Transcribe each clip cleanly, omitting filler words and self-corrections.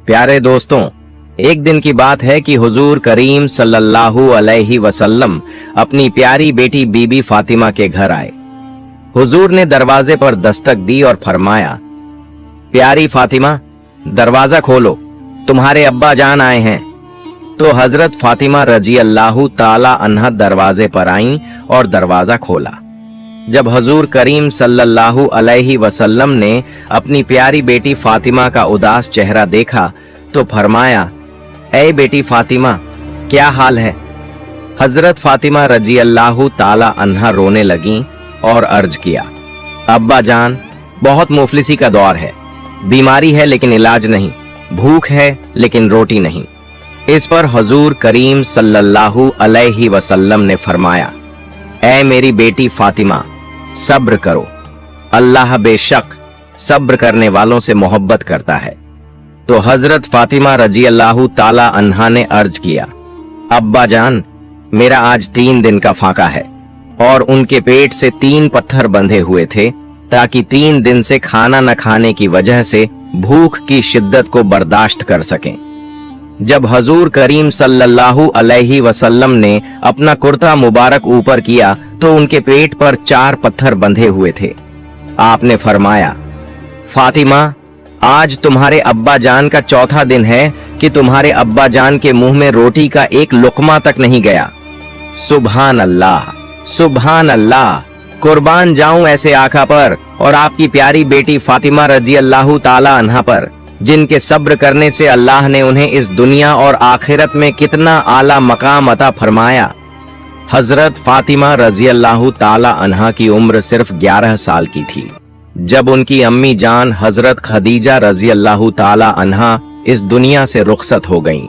प्यारे दोस्तों, एक दिन की बात है कि हुजूर करीम सल्लल्लाहु अलैहि वसल्लम अपनी प्यारी बेटी बीबी फातिमा के घर आए। हुजूर ने दरवाजे पर दस्तक दी और फरमाया, प्यारी फातिमा, दरवाजा खोलो, तुम्हारे अब्बा जान आए हैं। तो हजरत फातिमा रजी अल्लाहु ताला अन्हा दरवाजे पर आईं और दरवाजा खोला। जब हुजूर करीम सल्लल्लाहु अलैहि वसल्लम ने अपनी प्यारी बेटी फातिमा का उदास चेहरा देखा तो फरमाया, ऐ बेटी फातिमा, क्या हाल है? हजरत फातिमा रजी अल्लाहु ताला अन्हा रोने लगीं और अर्ज किया, अब्बा जान, बहुत मुफलिसी का दौर है, बीमारी है लेकिन इलाज नहीं, भूख है लेकिन रोटी नहीं। इस पर हुजूर करीम सल्लल्लाहु अलैहि वसल्लम ने फरमाया, ऐ मेरी बेटी फातिमा, सब्र करो, अल्लाह बेशक सब्र करने वालों से मोहब्बत करता है। तो हजरत फातिमा रजी अल्लाहु ताला अन्हा ने अर्ज किया, अब्बा जान, मेरा आज 3 दिन का फाका है और उनके पेट से 3 पत्थर बंधे हुए थे ताकि 3 दिन से खाना न खाने की वजह से भूख की शिद्दत को बर्दाश्त कर सकें। जब हजूर करीम सल्लल्लाहु अलैहि वसल्लम ने अपना कुर्ता मुबारक ऊपर किया तो उनके पेट पर 4 पत्थर बंधे हुए थे। आपने फरमाया, फातिमा, आज तुम्हारे अब्बा जान का 4था दिन है कि तुम्हारे अब्बा जान के मुंह में रोटी का एक लुकमा तक नहीं गया। सुभान अल्लाह, सुभान अल्लाह, कुर्बान जाऊं ऐसे आका पर और आपकी प्यारी बेटी फातिमा रजी अल्लाहु ताला अन्हा पर, जिनके सब्र करने से अल्लाह ने उन्हें इस दुनिया और आखिरत में कितना आला मकाम अता फरमाया। हजरत फातिमा रजी अल्लाहु ताला अन्हा की उम्र सिर्फ 11 साल की थी जब उनकी अम्मी जान हजरत खदीजा रजी अल्लाहु ताला अन्हा इस दुनिया से रुखसत हो गईं।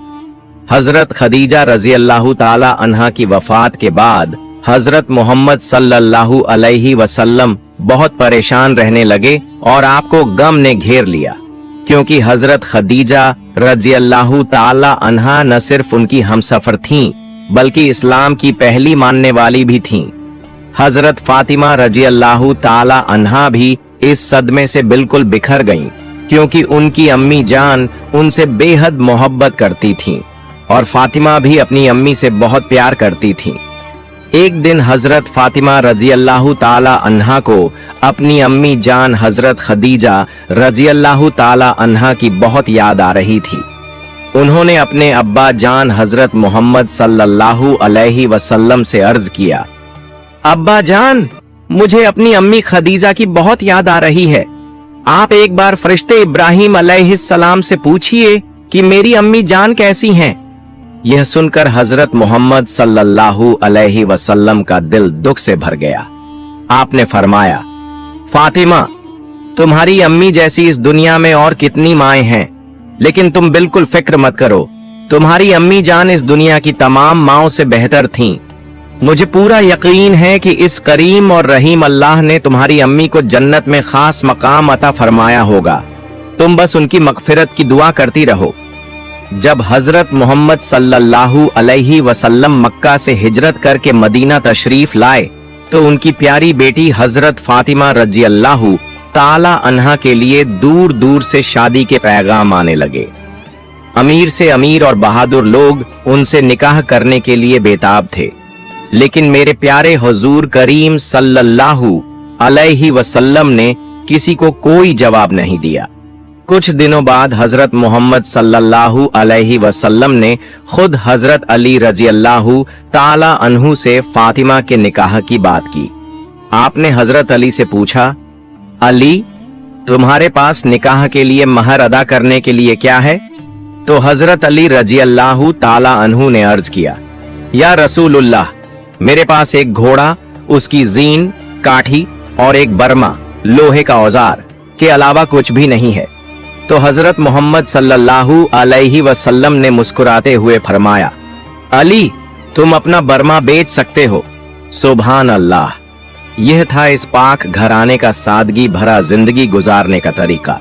हजरत खदीजा रजी अल्लाहु ताला अन्हा की वफात के बाद हजरत मोहम्मद सल्लल्लाहु अलैहि वसल्लम बहुत परेशान रहने लगे और आपको गम ने घेर लिया, क्योंकि हजरत खदीजा रजी अल्लाहु ताला अन्हा न सिर्फ उनकी हमसफर थीं बल्कि इस्लाम की पहली मानने वाली भी थीं। हजरत फातिमा रजी अल्लाहु ताला अन्हा भी इस सदमे से बिल्कुल बिखर गईं, क्योंकि उनकी अम्मी जान उनसे बेहद मोहब्बत करती थीं और फातिमा भी अपनी अम्मी से बहुत प्यार करती थीं। एक दिन हजरत फातिमा रजी अल्लाहु ताला अन्हा को अपनी अम्मी जान हजरत खदीजा रजी अल्लाहु ताला अन्हा की बहुत याद आ रही थी। उन्होंने अपने अब्बा जान हजरत मोहम्मद सल्लल्लाहु अलैहि वसल्लम से अर्ज किया, अब्बा जान, मुझे अपनी अम्मी खदीजा की बहुत याद आ रही है। आप एक बार फरिश्ते इब्राहिम अलैहिस्सलाम से पूछिए कि मेरी अम्मी जान कैसी हैं। यह सुनकर हजरत मोहम्मद सल्लल्लाहु अलैहि वसल्लम का दिल दुख से भर गया। आपने फरमाया, फातिमा, तुम्हारी अम्मी जैसी इस दुनिया में और कितनी माएं हैं, लेकिन तुम बिल्कुल फिक्र मत करो, तुम्हारी अम्मी जान इस दुनिया की तमाम माओं से बेहतर थीं। मुझे पूरा यकीन है कि इस करीम और रहीम अल्लाह ने तुम्हारी अम्मी को जन्नत में खास मकाम अता फरमाया होगा। तुम बस उनकी मगफिरत की दुआ करती रहो। जब हजरत मोहम्मद सल्लल्लाहु अलैहि वसल्लम मक्का से हिजरत करके मदीना तशरीफ लाए तो उनकी प्यारी बेटी हजरत फातिमा रजी अल्लाहु ताला अन्हा के लिए दूर दूर से शादी के पैगाम आने लगे। अमीर से अमीर और बहादुर लोग उनसे निकाह करने के लिए बेताब थे, लेकिन मेरे प्यारे हुजूर करीम सल्लल्लाहु अलैहि वसल्लम ने किसी को कोई जवाब नहीं दिया। कुछ दिनों बाद हजरत मोहम्मद सल्लल्लाहु अलैहि वसल्लम ने खुद हजरत अली रजी अल्लाहु ताला अन्हु से फातिमा के निकाह की बात की। आपने हजरत अली से पूछा, अली, तुम्हारे पास निकाह के लिए महर अदा करने के लिए क्या है? तो हजरत अली रजी अल्लाहु ताला अन्हु ने अर्ज किया, या रसूलुल्लाह, मेरे पास एक घोड़ा, उसकी जीन, काठी और एक बर्मा लोहे का औजार के अलावा कुछ भी नहीं है। तो हजरत मोहम्मद सल्लल्लाहु अलैहि वसल्लम ने मुस्कुराते हुए फरमाया, अली, तुम अपना बर्मा बेच सकते हो। सुभान अल्लाह। यह था इस पाक घराने का सादगी भरा जिंदगी गुजारने का तरीका।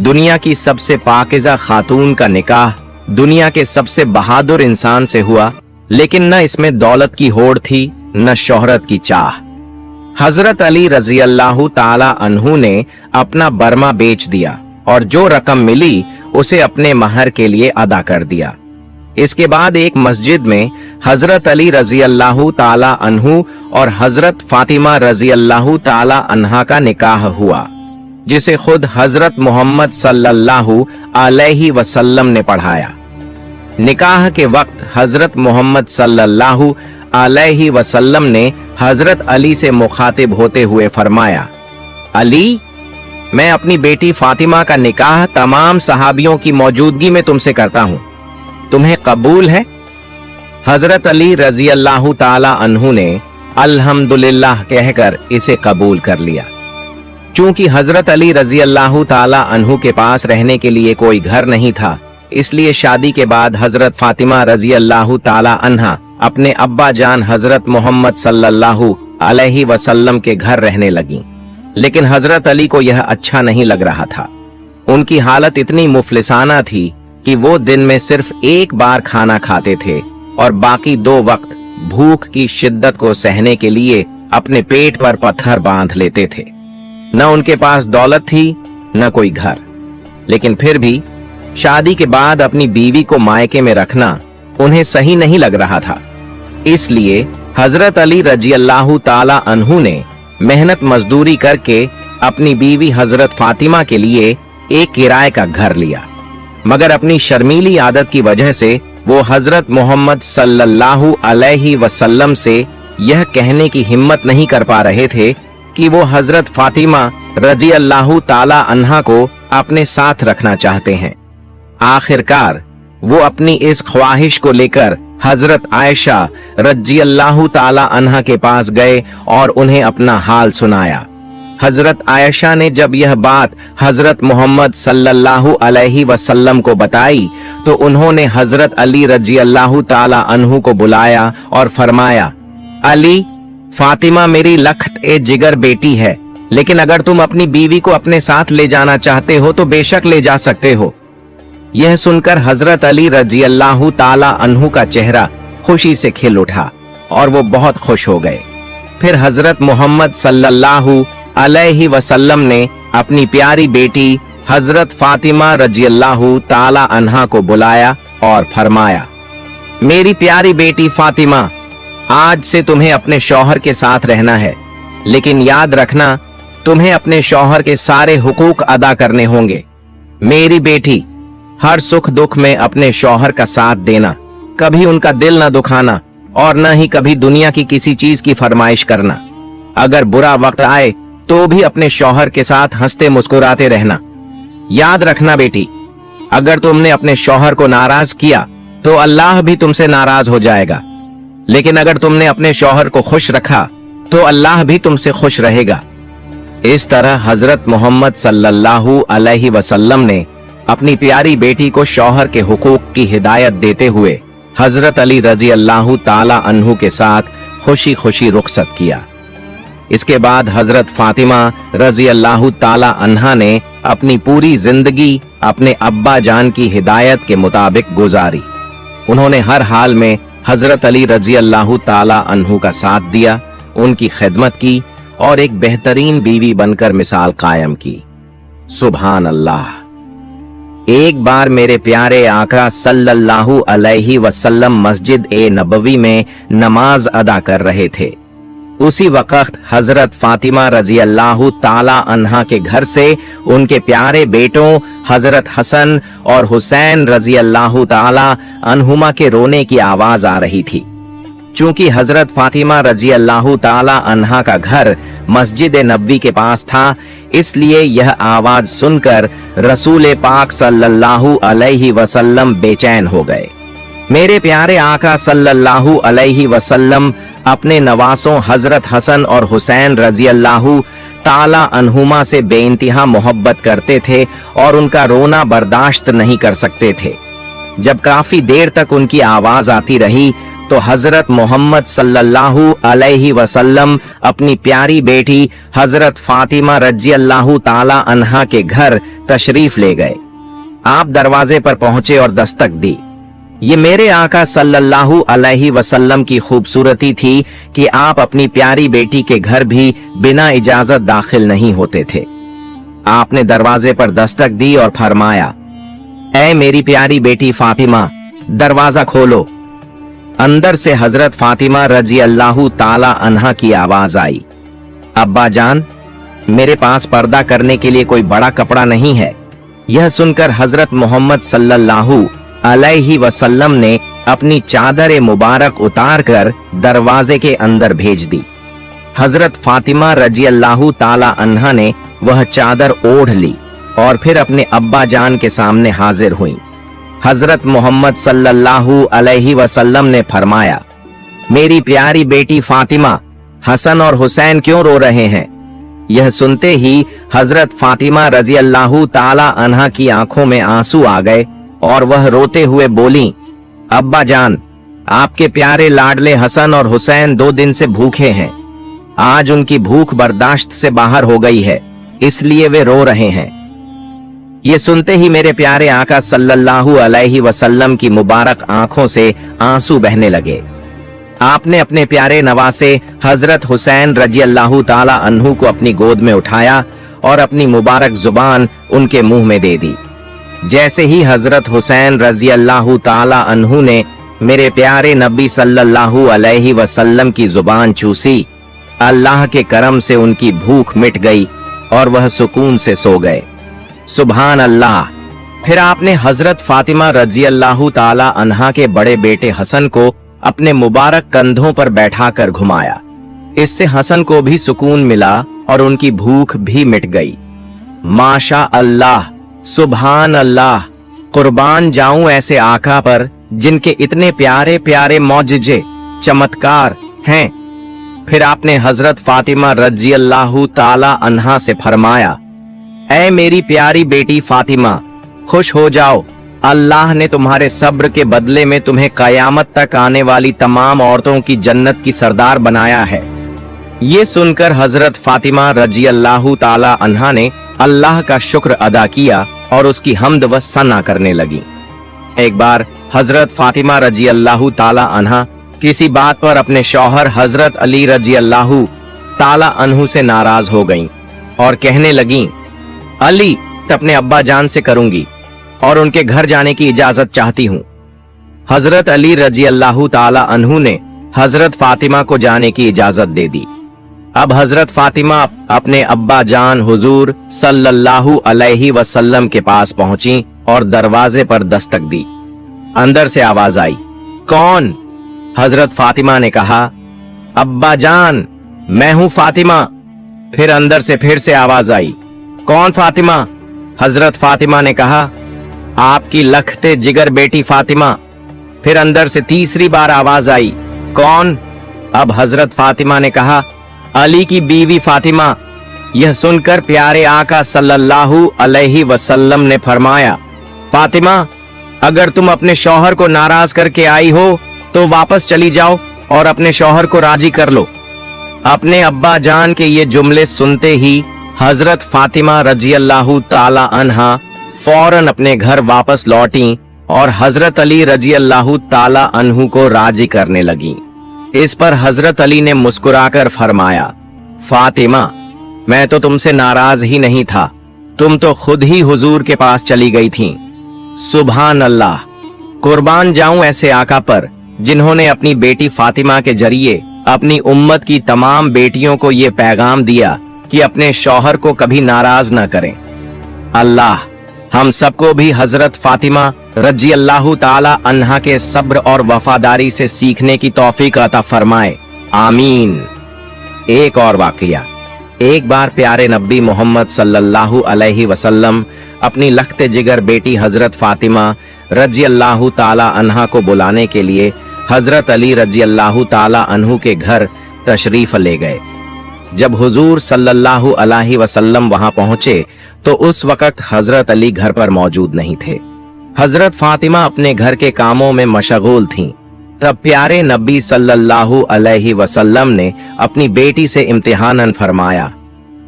दुनिया की सबसे पाकिज़ा खातून का निकाह दुनिया के सबसे बहादुर इंसान से हुआ, लेकिन न इसमें दौलत की होड़ थी न शोहरत की चाह। हजरत अली रजी अल्लाहु ताला अन्हु ने अपना बर्मा बेच दिया और जो रकम मिली उसे अपने महर के लिए अदा कर दिया। इसके बाद एक मस्जिद में हजरत अली रजी अल्लाह ताला अन्हु और हजरत फातिमा रजी अल्लाह ताला अन्हा का निकाह हुआ, जिसे खुद हजरत मोहम्मद सल्लल्लाहु अलैहि वसल्लम ने पढ़ाया। निकाह के वक्त हजरत मोहम्मद सल्लल्लाहु अलैहि वसल्लम ने हजरत अली से मुखातिब होते हुए फरमाया, अली, मैं अपनी बेटी फातिमा का निकाह तमाम सहाबियों की मौजूदगी में तुमसे करता हूं, तुम्हें कबूल है? हजरत अली रजी अल्लाह ताला अन्हु ने अल्हम्दुलिल्लाह कहकर इसे कबूल कर लिया। चूंकि हजरत अली रजी अल्लाह ताला अन्हु के पास रहने के लिए कोई घर नहीं था, इसलिए शादी के बाद हजरत फातिमा रजी अल्लाह ताला अन्हा अपने अब्बा जान हजरत मोहम्मद सल्लल्लाहु अलैहि वसल्लम के घर रहने लगी। लेकिन हजरत अली को यह अच्छा नहीं लग रहा था। उनकी हालत इतनी मुफलिसाना थी कि वो दिन में सिर्फ एक बार खाना खाते थे और बाकी 2 वक्त भूख की शिद्दत को सहने के लिए अपने पेट पर पत्थर बांध लेते थे। न उनके पास दौलत थी, न कोई घर। लेकिन फिर भी शादी के बाद अपनी बीवी को मायके में रखना उन्हें सही नहीं लग रहा था। इसलिए हजरत अली रजी अल्लाह ताला अन्हु ने मेहनत मजदूरी करके अपनी बीवी हजरत फातिमा के लिए एक किराए का घर लिया। मगर अपनी शर्मीली आदत की वजह से वो हजरत मोहम्मद सल्लल्लाहु अलैहि वसल्लम से यह कहने की हिम्मत नहीं कर पा रहे थे कि वो हजरत फातिमा रजी अल्लाह ताला अन्हा को अपने साथ रखना चाहते हैं। आखिरकार वो अपनी इस ख्वाहिश को लेकर हजरत आयशा रजी अल्लाह ताला अन्हा के पास गए और उन्हें अपना हाल सुनाया। हजरत आयशा ने जब यह बात हजरत मोहम्मद सल्लल्लाहु अलैहि वसल्लम को बताई तो उन्होंने हजरत अली रजी अल्लाह ताला अन्हु को बुलाया और फरमाया, अली, फातिमा मेरी लख्त ए जिगर बेटी है, लेकिन अगर तुम अपनी बीवी को अपने साथ ले जाना चाहते हो तो बेशक ले जा सकते हो। यह सुनकर हजरत अली रजी अल्लाह ताला अन्हु का चेहरा खुशी से खिल उठा और वो बहुत खुश हो गए। फिर हजरत मोहम्मद सल्लल्लाहु अलैहि वसल्लम ने अपनी प्यारी बेटी हजरत फातिमा रजी अल्लाह ताला अन्हा को बुलाया और फरमाया, मेरी प्यारी बेटी फातिमा, आज से तुम्हें अपने शौहर के साथ रहना है, लेकिन याद रखना तुम्हें अपने शौहर के सारे हुकूक अदा करने होंगे। मेरी बेटी, हर सुख दुख में अपने शौहर का साथ देना, कभी उनका दिल न दुखाना और न ही कभी दुनिया की किसी चीज की फरमाइश करना। अगर बुरा वक्त आए तो भी अपने शौहर के साथ हंसते मुस्कुराते रहना। याद रखना बेटी, अगर तुमने अपने शौहर को नाराज किया तो अल्लाह भी तुमसे नाराज हो जाएगा, लेकिन अगर तुमने अपने शौहर को खुश रखा तो अल्लाह भी तुमसे खुश रहेगा। इस तरह हजरत मोहम्मद सल्लल्लाहु अलैहि वसल्लम ने अपनी प्यारी बेटी को शौहर के हुकूक की हिदायत देते हुए हजरत अली रजी अल्लाह ताला अन्हु के साथ खुशी खुशी रुखसत किया। इसके बाद हजरत फातिमा रजी अल्लाह ताला अन्हा ने अपनी पूरी जिंदगी अपने अब्बा जान की हिदायत के मुताबिक गुजारी। उन्होंने हर हाल में हजरत अली रजी अल्लाह ताला अन्हु का साथ दिया, उनकी खिदमत की और एक बेहतरीन बीवी बनकर मिसाल कायम की। सुभान अल्लाह। एक बार मेरे प्यारे आका सल्लल्लाहु अलैहि वसल्लम मस्जिद ए नबवी में नमाज अदा कर रहे थे। उसी वक्त हजरत फातिमा रजी अल्लाह ताला अन्हा के घर से उनके प्यारे बेटों हजरत हसन और हुसैन रजी अल्लाह ताला अन्हुमा के रोने की आवाज आ रही थी। चूंकि हजरत फातिमा रजी अल्लाह ताला अन्हा का घर मस्जिद नबवी के पास था, इसलिए यह आवाज सुनकर रसूल पाक सल्लल्लाहु अलैहि वसल्लम बेचैन हो गए। मेरे प्यारे आका सल्लल्लाहु अलैहि वसल्लम अपने नवासों हजरत हसन और हुसैन रजी अल्लाह ताला अन्हुमा से बेइंतहा मोहब्बत करते थे और उनका रोना बर्दाश्त नहीं कर सकते थे। जब काफी देर तक उनकी आवाज आती रही तो हजरत मोहम्मद सल्लल्लाहु अलैहि वसल्लम अपनी प्यारी बेटी हजरत फातिमा रजी अल्लाह ताला अन्हा के घर तशरीफ ले गए। आप दरवाजे पर पहुंचे और दस्तक दी। ये मेरे आका सल्लल्लाहु अलैहि वसल्लम की खूबसूरती थी कि आप अपनी प्यारी बेटी के घर भी बिना इजाजत दाखिल नहीं होते थे। आपने दरवाजे पर दस्तक दी और फरमाया, ऐ मेरी प्यारी बेटी फातिमा, दरवाजा खोलो। अंदर से हजरत फातिमा रजी अल्लाह ताला अन्हा की आवाज आई। अब्बा जान, मेरे पास पर्दा करने के लिए कोई बड़ा कपड़ा नहीं है। यह सुनकर हजरत मोहम्मद सल्लल्लाहु अलैहि वसल्लम ने अपनी चादर मुबारक उतार कर दरवाजे के अंदर भेज दी। हजरत फातिमा रजी अल्लाह ताला अन्हा ने वह चादर ओढ़ ली और फिर अपने अब्बा जान के सामने हाजिर हुई। हजरत मोहम्मद सल्लल्लाहु अलैहि वसल्लम ने फरमाया, मेरी प्यारी बेटी फातिमा, हसन और हुसैन क्यों रो रहे हैं? यह सुनते ही हजरत फातिमा रजी अल्लाह ताला अन्हा की आंखों में आंसू आ गए और वह रोते हुए बोली, अब्बा जान, आपके प्यारे लाडले हसन और हुसैन 2 दिन से भूखे हैं। आज उनकी भूख बर्दाश्त से बाहर हो गई है, इसलिए वे रो रहे हैं। ये सुनते ही मेरे प्यारे आका सल्लल्लाहु अलैहि वसल्लम की मुबारक आंखों से आंसू बहने लगे। आपने अपने प्यारे नवासे हजरत हुसैन रजी अल्लाह ताला अन्हु को अपनी गोद में उठाया और अपनी मुबारक जुबान उनके मुंह में दे दी। जैसे ही हजरत हुसैन रजी अल्लाह ताला अन्हु ने मेरे प्यारे नबी सल्लल्लाहु अलैहि वसल्लम की जुबान चूसी, अल्लाह के करम से उनकी भूख मिट गई और वह सुकून से सो गए। सुभान अल्लाह। फिर आपने हजरत फातिमा रजी अल्लाह ताला अन्हा के बड़े बेटे हसन को अपने मुबारक कंधों पर बैठाकर घुमाया। इससे हसन को भी सुकून मिला और उनकी भूख भी मिट गई। माशा अल्लाह, सुभान अल्लाह। कुर्बान जाऊं ऐसे आका पर जिनके इतने प्यारे प्यारे मौजिजे चमत्कार हैं। फिर आपने हजरत फातिमा रजी अल्लाह ताला अन्हा से फरमाया, ऐ मेरी प्यारी बेटी फातिमा, खुश हो जाओ, अल्लाह ने तुम्हारे सब्र के बदले में तुम्हें कयामत तक आने वाली तमाम औरतों की जन्नत की सरदार बनाया है। ये सुनकर हजरत फातिमा रजी अल्लाह ताला अन्हा ने अल्लाह का शुक्र अदा किया और उसकी हम्द व सना करने लगी। एक बार हजरत फातिमा रजी अल्लाह ताला अन्हा किसी बात पर अपने शौहर हजरत अली रजी अल्लाह ताला अन्हु से नाराज हो गईं और कहने लगीं, अली, अपने अब्बा जान से करूंगी और उनके घर जाने की इजाजत चाहती हूँ। हजरत अली रजी अल्लाह ताला अन्हु ने हजरत फातिमा को जाने की इजाजत दे दी। अब हजरत फातिमा अपने अब्बा जान हुजूर सल्लल्लाहु अलैहि वसल्लम के पास पहुंची और दरवाजे पर दस्तक दी। अंदर से आवाज आई, कौन? हजरत फातिमा ने कहा, अब्बा जान, मैं हूं फातिमा। फिर अंदर से फिर से आवाज आई, कौन फातिमा? हजरत फातिमा ने कहा, आपकी लखते जिगर बेटी फातिमा। फिर अंदर से तीसरी बार आवाज आई, कौन? अब हजरत फातिमा ने कहा, अली की बीवी फातिमा। यह सुनकर प्यारे आका सल्लल्लाहु अलैहि वसल्लम ने फरमाया, फातिमा, अगर तुम अपने शौहर को नाराज करके आई हो तो वापस चली जाओ और अपने शौहर को राजी कर लो। अपने अब्बा जान के ये जुमले सुनते ही हजरत फातिमा रजी अल्लाह ताला अन्हा फौरन अपने घर वापस लौटी और हजरत अली रजी अल्लाह ताला अन्हु को राजी करने लगी। इस पर हजरत अली ने मुस्कुराकर फरमाया, फातिमा, मैं तो तुमसे नाराज ही नहीं था, तुम तो खुद ही हुजूर के पास चली गई थीं। सुभान अल्लाह। कुर्बान जाऊं ऐसे आका पर जिन्होंने अपनी बेटी फातिमा के जरिए अपनी उम्मत की तमाम बेटियों को ये पैगाम दिया कि अपने शौहर को कभी नाराज न करें। अल्लाह हम सबको भी हजरत फातिमा रजी अल्लाह ताला अन्हा के सब्र और वफादारी से सीखने की तौफीक अता फरमाए, आमीन। एक और वाकया। एक बार प्यारे नबी मोहम्मद सल्लल्लाहु अलैहि वसल्लम अपनी लखते जिगर बेटी हजरत फातिमा रजी अल्लाह ताला अन्हा को बुलाने के लिए हजरत अली रजी अल्लाह ताला अन्हु के घर तशरीफ ले गए। जब हुजूर सल्लल्लाहु अलैहि वसल्लम वहां पहुंचे तो उस वक्त हजरत अली घर पर मौजूद नहीं थे। हजरत फातिमा अपने घर के कामों में मशगूल थीं। तब प्यारे नबी सल्लल्लाहु अलैहि वसल्लम ने अपनी बेटी से इम्तिहानन फरमाया,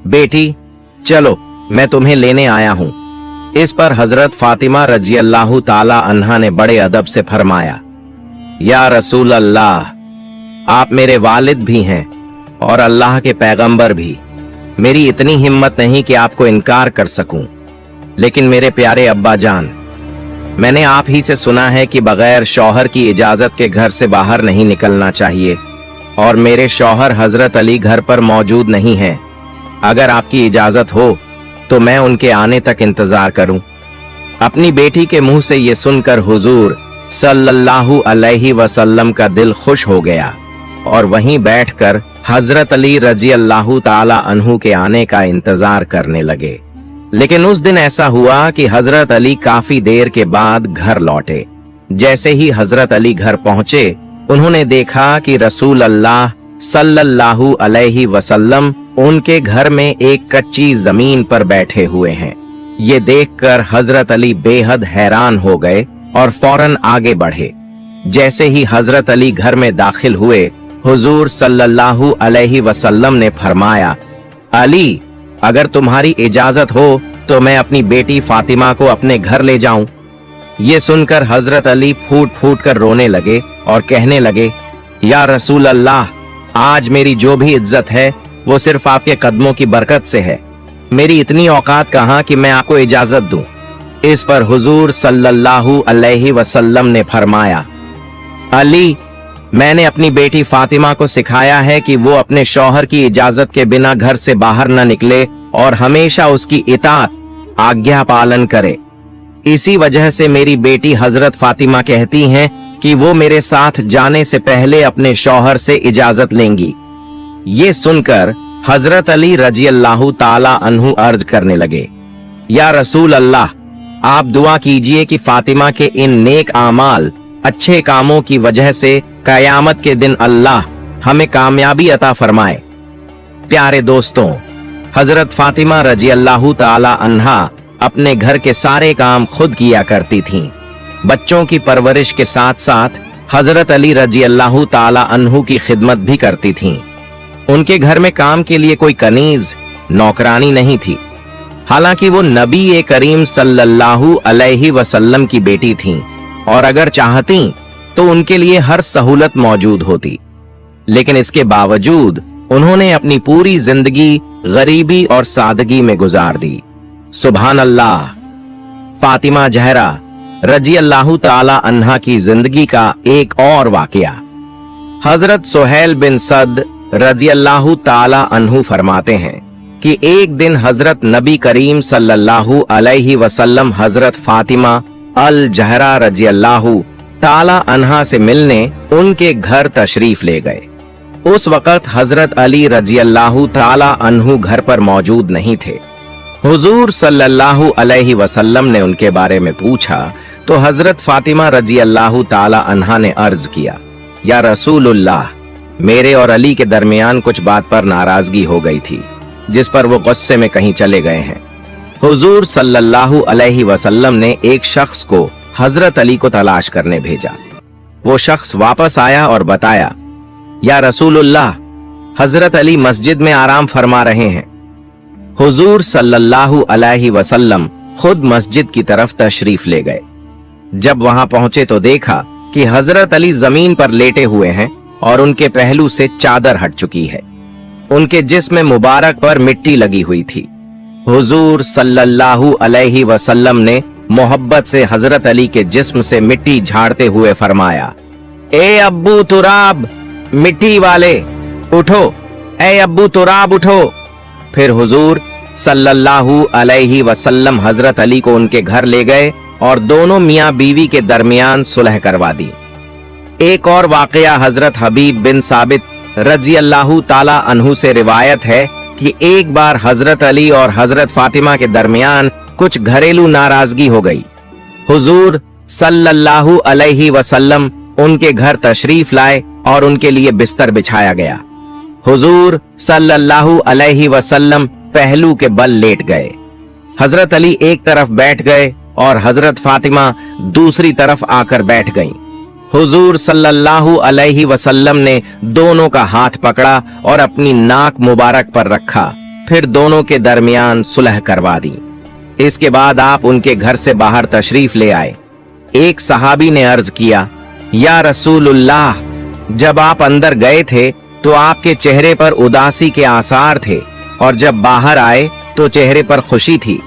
बेटी चलो, मैं तुम्हें लेने आया हूं। इस पर हजरत फातिमा रजी अल्लाह ताला अन्हा ने बड़े अदब से फरमाया, या रसूल अल्लाह, आप मेरे वालिद भी हैं और अल्लाह के पैगंबर भी। मेरी इतनी हिम्मत नहीं कि आपको इनकार कर सकूं, लेकिन मेरे प्यारे अब्बा जान, मैंने आप ही से सुना है कि बगैर शौहर की इजाजत के घर से बाहर नहीं निकलना चाहिए, और मेरे शौहर हजरत अली घर पर मौजूद नहीं हैं। अगर आपकी इजाजत हो तो मैं उनके आने तक इंतजार करूं। अपनी बेटी के मुंह से ये सुनकर हुजूर सल्लल्लाहु अलैहि वसल्लम का दिल खुश हो गया और वहीं बैठकर हजरत अली रजी अल्लाह ताला अन्हु के आने का इंतजार करने लगे। लेकिन उस दिन ऐसा हुआ कि हजरत अली काफी देर के बाद घर लौटे। जैसे ही हजरत अली घर पहुंचे, उन्होंने देखा कि रसूल अल्लाह सल्लल्लाहु अलैहि वसल्लम उनके घर में एक कच्ची जमीन पर बैठे हुए हैं। ये देखकर हजरत अली बेहद हैरान हो गए और फौरन आगे बढ़े। जैसे ही हजरत अली घर में दाखिल हुए, हुजूर सल्लल्लाहु अलैहि वसल्लम ने फरमाया, अली, अगर तुम्हारी इजाजत हो तो मैं अपनी बेटी फातिमा को अपने घर ले जाऊं। ये सुनकर हजरत अली फूट फूट कर रोने लगे और कहने लगे, या रसूल अल्लाह, आज मेरी जो भी इज्जत है वो सिर्फ आपके कदमों की बरकत से है। मेरी इतनी औकात कहां कि मैं आपको इजाजत दूं। इस पर हुजूर सल्लल्लाहु अलैहि वसल्लम ने फरमाया, अली, मैंने अपनी बेटी फातिमा को सिखाया है कि वो अपने शौहर की इजाजत के बिना घर से बाहर न निकले और हमेशा उसकी इताअत, आज्ञा पालन करे। इसी वजह से मेरी बेटी हजरत फातिमा कहती हैं कि वो मेरे साथ जाने से पहले अपने शौहर से इजाजत लेंगी। ये सुनकर हजरत अली रजी अल्लाह ताला अन्हु अर्ज करने लगे, या रसूल अल्लाह, आप दुआ कीजिए कि फातिमा के इन नेक आमाल, अच्छे कामों की वजह से कयामत के दिन अल्लाह हमें कामयाबी अता फरमाए। प्यारे दोस्तों, हजरत फातिमा रजी अल्लाह ताला अन्हा अपने घर के सारे काम खुद किया करती थीं। बच्चों की परवरिश के साथ साथ हजरत अली रजी अल्लाह ताला अन्हु की खिदमत भी करती थीं। उनके घर में काम के लिए कोई कनीज, नौकरानी नहीं थी। हालांकि वो नबी करीम सल्लल्लाहु अलैहि वसल्लम की बेटी थीं और अगर चाहती तो उनके लिए हर सहूलत मौजूद होती। लेकिन इसके बावजूद उन्होंने अपनी पूरी जिंदगी गरीबी और सादगी में गुजार दी। सुभान अल्लाह। फातिमा जहरा रजी अल्लाह ताला अन्हा की जिंदगी का एक और वाकया। हजरत सुहैल बिन सद रजी अल्लाह ताला अन्हु फरमाते हैं कि एक दिन हजरत नबी करीम सल्लल्लाहु अलैहि वसल्लम हजरत फातिमा अल जहरा रजी अल्लाह ताला अन्हा से मिलने उनके घर तशरीफ ले गए। उस वक़्त हजरत अली रजी अल्लाह ताला अन्हु घर पर मौजूद नहीं थे। हुजूर सल्लल्लाहु अलैहि वसल्लम ने उनके बारे में पूछा तो हजरत फातिमा रजी अल्लाह ताला अन्हा ने अर्ज किया, या रसूलुल्लाह, मेरे और अली के दरमियान कुछ बात पर नाराजगी हो गई थी, जिस पर वो गुस्से में कहीं चले गए हैं। हुजूर सल्लल्लाहु अलैहि वसल्लम ने एक शख्स को हजरत अली को तलाश करने भेजा। वो शख्स वापस आया और बताया, या रसूलुल्लाह, हजरत अली मस्जिद में आराम फरमा रहे हैं। हुजूर सल्लल्लाहु अलैहि वसल्लम खुद मस्जिद की तरफ तशरीफ ले गए। जब वहां पहुंचे तो देखा कि हजरत अली जमीन पर लेटे हुए हैं और उनके पहलू से चादर हट चुकी है। उनके जिस्म मुबारक पर मिट्टी लगी हुई थी। हुजूर सल्लल्लाहु अलैहि वसल्लम ने मोहब्बत से हजरत अली के जिस्म से मिट्टी झाड़ते हुए फरमाया, ए अब्बू तुराब, मिट्टी वाले उठो, ए अब्बू तुराब उठो। फिर हुजूर सल्लल्लाहु अलैहि वसल्लम हजरत अली को उनके घर ले गए और दोनों मियां बीवी के दरमियान सुलह करवा दी। एक और वाकया हजरत हबीब बिन साबित रजी अल्लाह ताला अन्हु से रिवायत है कि एक बार हजरत अली और हजरत फातिमा के दरमियान कुछ घरेलू नाराजगी हो गई। हुजूर सल्लल्लाहु अलैहि वसल्लम उनके घर तशरीफ लाए और उनके लिए बिस्तर बिछाया गया। हुजूर सल्लल्लाहु अलैहि वसल्लम पहलू के बल लेट गए। हजरत अली एक तरफ बैठ गए और हजरत फातिमा दूसरी तरफ आकर बैठ गईं। हुजूर सल्लल्लाहु अलैहि वसल्लम ने दोनों का हाथ पकड़ा और अपनी नाक मुबारक पर रखा, फिर दोनों के दरमियान सुलह करवा दी। इसके बाद आप उनके घर से बाहर तशरीफ ले आए। एक सहाबी ने अर्ज किया, या रसूलुल्लाह, जब आप अंदर गए थे तो आपके चेहरे पर उदासी के आसार थे और जब बाहर आए तो चेहरे पर खुशी थी।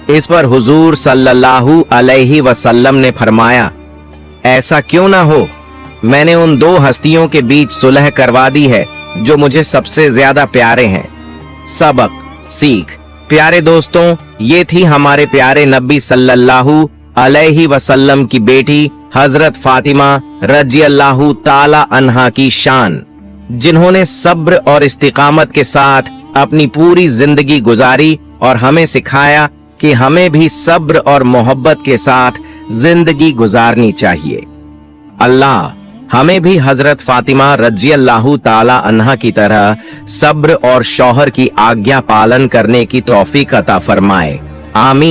इस पर हुजूर सल्लल्लाहु अलैहि वसल्लम ने फरमाया, ऐसा क्यों ना हो, मैंने उन दो हस्तियों के बीच सुलह करवा दी है जो मुझे सबसे ज्यादा प्यारे हैं। सबक सीख। प्यारे दोस्तों, ये थी हमारे प्यारे नबी सल्लल्लाहु अलैहि वसल्लम की बेटी हजरत फातिमा रज़ियल्लाहु ताला अन्हा की शान, जिन्होंने सब्र और इस्तिकामत के साथ अपनी पूरी जिंदगी गुजारी और हमें सिखाया कि हमें भी सब्र और मोहब्बत के साथ जिंदगी गुजारनी चाहिए। अल्लाह हमें भी हजरत फातिमा रज़ियल्लाहु ताला अन्हा की तरह सब्र और शौहर की आज्ञा पालन करने की तौफीक अता फरमाए। आमीन।